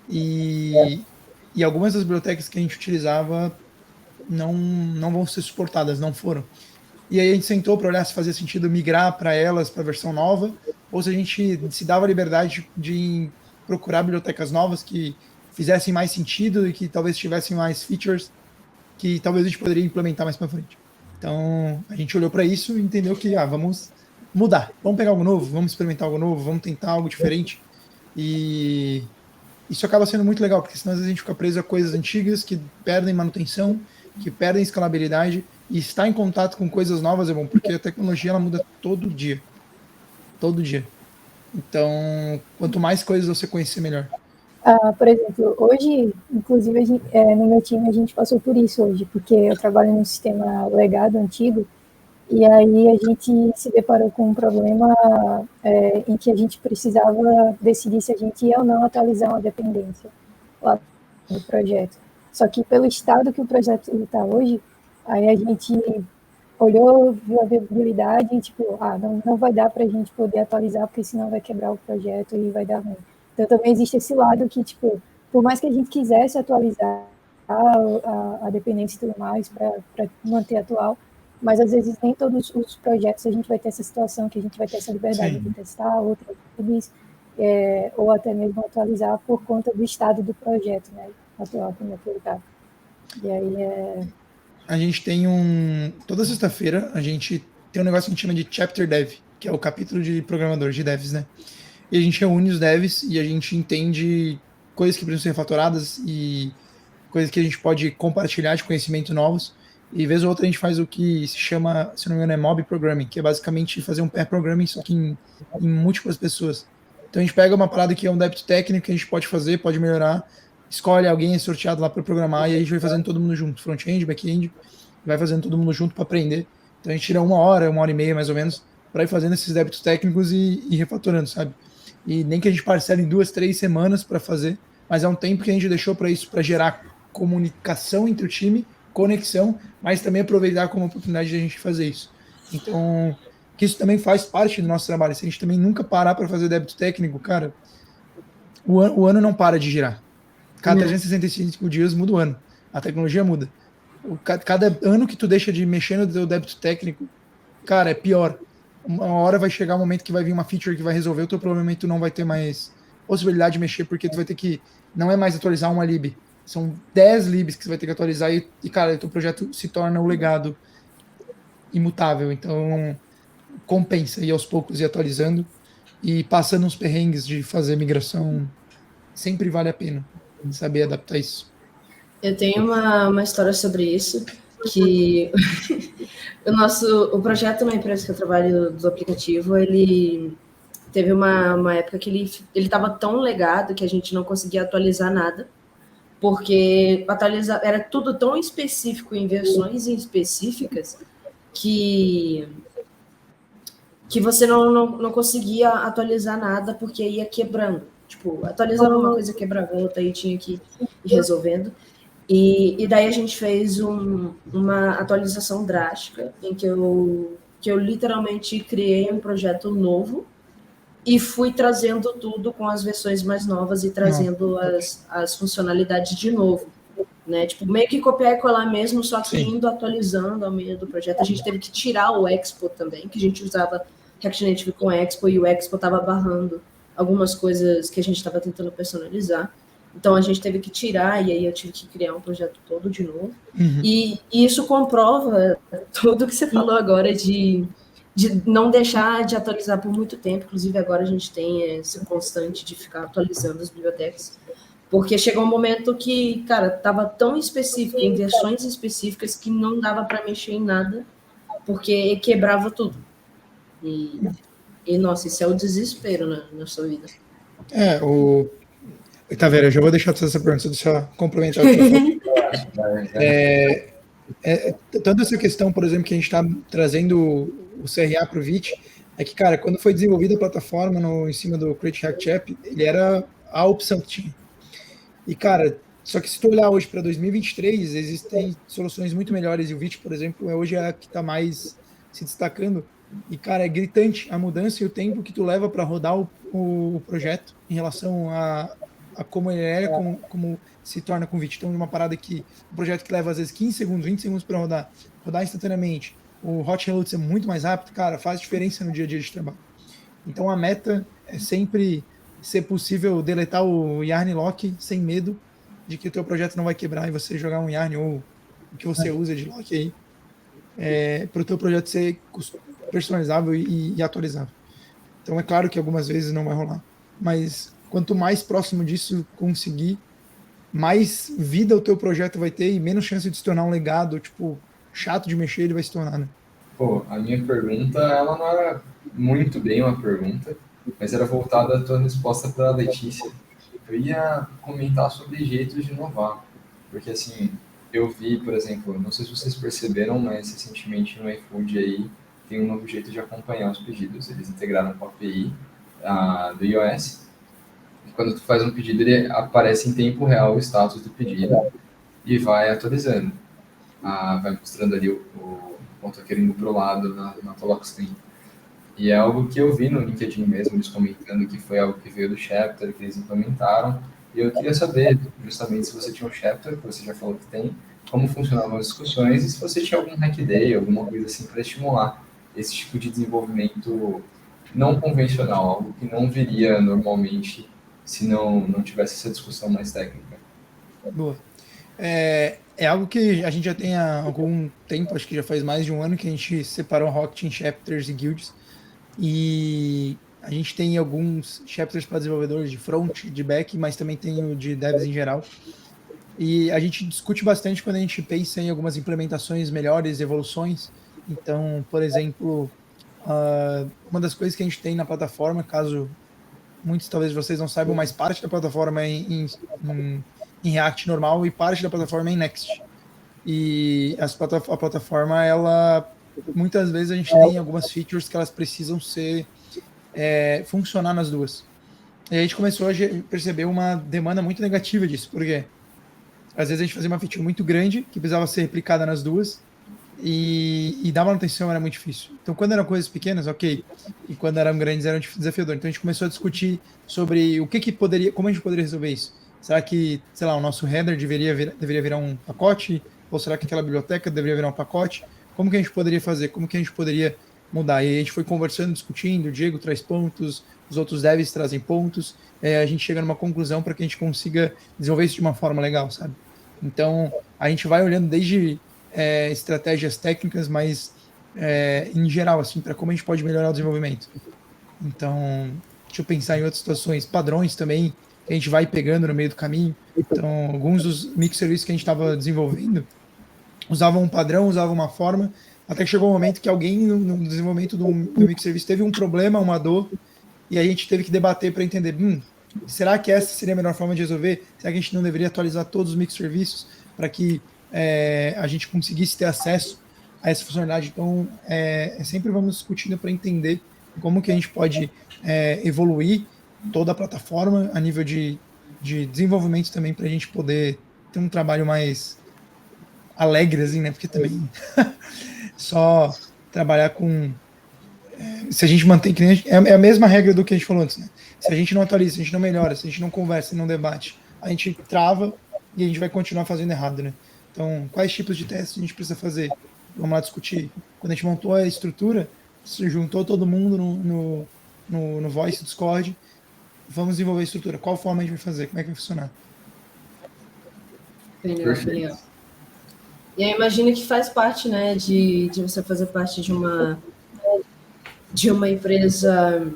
e algumas das bibliotecas que a gente utilizava não vão ser suportadas, não foram. E aí a gente sentou para olhar se fazia sentido migrar para elas, para a versão nova, ou se a gente se dava a liberdade de procurar bibliotecas novas que fizessem mais sentido e que talvez tivessem mais features que talvez a gente poderia implementar mais para frente. Então, a gente olhou para isso e entendeu que vamos mudar, vamos pegar algo novo, vamos experimentar algo novo, vamos tentar algo diferente. E isso acaba sendo muito legal, porque senão às vezes a gente fica preso a coisas antigas que perdem manutenção, que perdem escalabilidade, e estar em contato com coisas novas é bom, porque a tecnologia ela muda todo dia. Todo dia. Então, quanto mais coisas você conhecer, melhor. Por exemplo, hoje, inclusive, no meu time, a gente passou por isso hoje, porque eu trabalho num sistema legado antigo, e aí a gente se deparou com um problema em que a gente precisava decidir se a gente ia ou não atualizar uma dependência lá do projeto. Só que pelo estado que o projeto está hoje, aí a gente olhou, viu a viabilidade e tipo, não vai dar para a gente poder atualizar, porque senão vai quebrar o projeto e vai dar ruim. Então também existe esse lado que, tipo, por mais que a gente quisesse atualizar a dependência e tudo mais para manter atual, mas às vezes nem todos os projetos a gente vai ter essa situação que a gente vai ter essa liberdade de testar outras coisas, ou até mesmo atualizar por conta do estado do projeto, né, atual, como é que ele está. E aí A gente tem toda sexta-feira a gente tem um negócio que a gente chama de Chapter Dev, que é o capítulo de programadores, de devs, né? E a gente reúne os devs e a gente entende coisas que precisam ser refatoradas e coisas que a gente pode compartilhar de conhecimento novos. E vez ou outra a gente faz o que se chama, se não me engano, Mob Programming, que é basicamente fazer um pair programming, só que em múltiplas pessoas. Então a gente pega uma parada que é um débito técnico que a gente pode fazer, pode melhorar, escolhe alguém sorteado lá para programar e a gente vai fazendo todo mundo junto, front-end, back-end, vai fazendo todo mundo junto para aprender. Então a gente tira uma hora e meia mais ou menos para ir fazendo esses débitos técnicos e refatorando, sabe? E nem que a gente parcele em 2, 3 semanas para fazer, mas é um tempo que a gente deixou para isso, para gerar comunicação entre o time, conexão, mas também aproveitar como oportunidade de a gente fazer isso. Então, que isso também faz parte do nosso trabalho. Se a gente também nunca parar para fazer débito técnico, cara, o ano não para de girar. Cada 365 dias muda o ano. A tecnologia muda. Cada ano que tu deixa de mexer no teu débito técnico, cara, é pior. Uma hora vai chegar um momento que vai vir uma feature que vai resolver o teu problema e tu não vai ter mais possibilidade de mexer, porque tu vai ter que, não é mais atualizar uma lib, são 10 libs que você vai ter que atualizar e cara, o teu projeto se torna um legado imutável. Então, compensa ir aos poucos e atualizando e passando uns perrengues de fazer migração, sempre vale a pena saber adaptar isso. Eu tenho uma história sobre isso, que o projeto na empresa que eu trabalho do aplicativo, ele teve uma época que ele estava tão legado que a gente não conseguia atualizar nada, porque era tudo tão específico em versões específicas que você não conseguia atualizar nada porque ia quebrando. Tipo, atualizava uma coisa, quebrava outra e tinha que ir resolvendo. E daí a gente fez uma atualização drástica em que eu literalmente criei um projeto novo e fui trazendo tudo com as versões mais novas e trazendo as funcionalidades de novo, né? Tipo, meio que copiar e colar mesmo, só que indo atualizando ao meio do projeto. A gente teve que tirar o Expo também, que a gente usava React Native com Expo e o Expo estava barrando algumas coisas que a gente estava tentando personalizar. Então, a gente teve que tirar, e aí eu tive que criar um projeto todo de novo. E isso comprova tudo que você falou agora de não deixar de atualizar por muito tempo. Inclusive, agora a gente tem essa constante de ficar atualizando as bibliotecas. Porque chegou um momento que, cara, estava tão específico, em versões específicas, que não dava para mexer em nada, porque quebrava tudo. E nossa, isso é o desespero na sua vida. Tá, Vera, eu já vou deixar essa pergunta, deixa eu complementar o que você falou. Tanto essa questão, por exemplo, que a gente está trazendo o CRA para o Vite, é que, cara, quando foi desenvolvida a plataforma em cima do Create React App, ele era a opção que tinha. E, cara, só que se tu olhar hoje para 2023, existem soluções muito melhores, e o Vite, por exemplo, hoje é a que está mais se destacando. E, cara, é gritante a mudança e o tempo que tu leva para rodar o projeto em relação a como ele é, como se torna com o Vite. Então, uma parada que, um projeto que leva às vezes 15 segundos, 20 segundos para rodar instantaneamente, o hot reload ser muito mais rápido, cara, faz diferença no dia a dia de trabalho. Então, a meta é sempre ser possível deletar o Yarn Lock sem medo de que o teu projeto não vai quebrar e você jogar um Yarn ou o que você usa de lock aí para o teu projeto ser personalizável e atualizável. Então, é claro que algumas vezes não vai rolar, mas quanto mais próximo disso conseguir, mais vida o teu projeto vai ter e menos chance de se tornar um legado, tipo, chato de mexer ele vai se tornar, né? Pô, a minha pergunta, ela não era muito bem uma pergunta, mas era voltada à tua resposta para a Letícia. Eu ia comentar sobre jeitos de inovar, porque assim, eu vi, por exemplo, não sei se vocês perceberam, mas recentemente no iFood aí tem um novo jeito de acompanhar os pedidos. Eles integraram com a API do iOS. E quando tu faz um pedido, ele aparece em tempo real o status do pedido e vai atualizando. Vai mostrando ali o ponto querendo para o lado na tua lock screen. E é algo que eu vi no LinkedIn mesmo, eles comentando que foi algo que veio do Chapter, que eles implementaram. E eu queria saber, justamente, se você tinha um Chapter, que você já falou que tem, como funcionavam as discussões, e se você tinha algum hack day, alguma coisa assim para estimular esse tipo de desenvolvimento não convencional, algo que não viria normalmente se não tivesse essa discussão mais técnica. Boa. É algo que a gente já tem há algum tempo, acho que já faz mais de um ano que a gente separou Rocket em chapters e guilds. E a gente tem alguns chapters para desenvolvedores de front, de back, mas também tem o de devs em geral. E a gente discute bastante quando a gente pensa em algumas implementações melhores, evoluções. Então, por exemplo, uma das coisas que a gente tem na plataforma, caso muitos talvez vocês não saibam, mas parte da plataforma é em React normal e parte da plataforma é em Next. E a plataforma, ela muitas vezes a gente tem algumas features que elas precisam funcionar nas duas. E a gente começou a perceber uma demanda muito negativa disso, porque às vezes a gente fazia uma feature muito grande que precisava ser replicada nas duas e dar manutenção era muito difícil. Então, quando eram coisas pequenas, ok, e quando eram grandes, era desafiador. Então, a gente começou a discutir sobre como a gente poderia resolver isso. Será que, sei lá, o nosso header deveria virar um pacote? Ou será que aquela biblioteca deveria virar um pacote? Como que a gente poderia fazer? Como que a gente poderia mudar? E a gente foi conversando, discutindo, o Diego traz pontos, os outros devs trazem pontos, a gente chega numa conclusão para que a gente consiga desenvolver isso de uma forma legal, sabe? Então, a gente vai olhando desde estratégias técnicas, mas em geral, assim, para como a gente pode melhorar o desenvolvimento. Então, deixa eu pensar em outras situações, padrões também, que a gente vai pegando no meio do caminho. Então, alguns dos microserviços que a gente estava desenvolvendo usavam um padrão, usavam uma forma, até que chegou um momento que alguém no desenvolvimento do microserviço teve um problema, uma dor, e a gente teve que debater para entender, será que essa seria a melhor forma de resolver? Será que a gente não deveria atualizar todos os microserviços para que a gente conseguisse ter acesso a essa funcionalidade? Então, sempre vamos discutindo para entender como que a gente pode evoluir toda a plataforma a nível de desenvolvimento também, para a gente poder ter um trabalho mais alegre, assim, né? Porque também só trabalhar com... se a gente mantém... É a mesma regra do que a gente falou antes, né? Se a gente não atualiza, se a gente não melhora, se a gente não conversa, não debate, a gente trava e a gente vai continuar fazendo errado, né? Então, quais tipos de testes a gente precisa fazer? Vamos lá discutir. Quando a gente montou a estrutura, se juntou todo mundo no Voice Discord, vamos desenvolver a estrutura. Qual forma a gente vai fazer? Como é que vai funcionar? Legal. E eu imagino que faz parte, né, de você fazer parte de uma empresa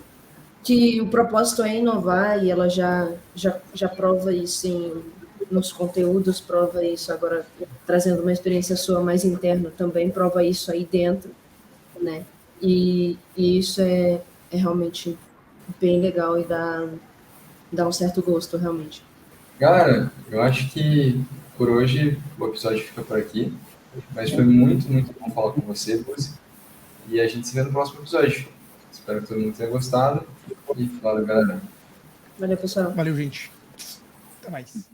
que o propósito é inovar e ela já prova isso nos conteúdos, prova isso agora, trazendo uma experiência sua mais interna também, prova isso aí dentro, né? E isso é realmente bem legal e dá um certo gosto, realmente. Galera, eu acho que por hoje o episódio fica por aqui, mas foi muito, muito bom falar com você, Buzi. E a gente se vê no próximo episódio. Espero que todo mundo tenha gostado. E valeu, galera. Valeu, pessoal. Valeu, gente. Até mais.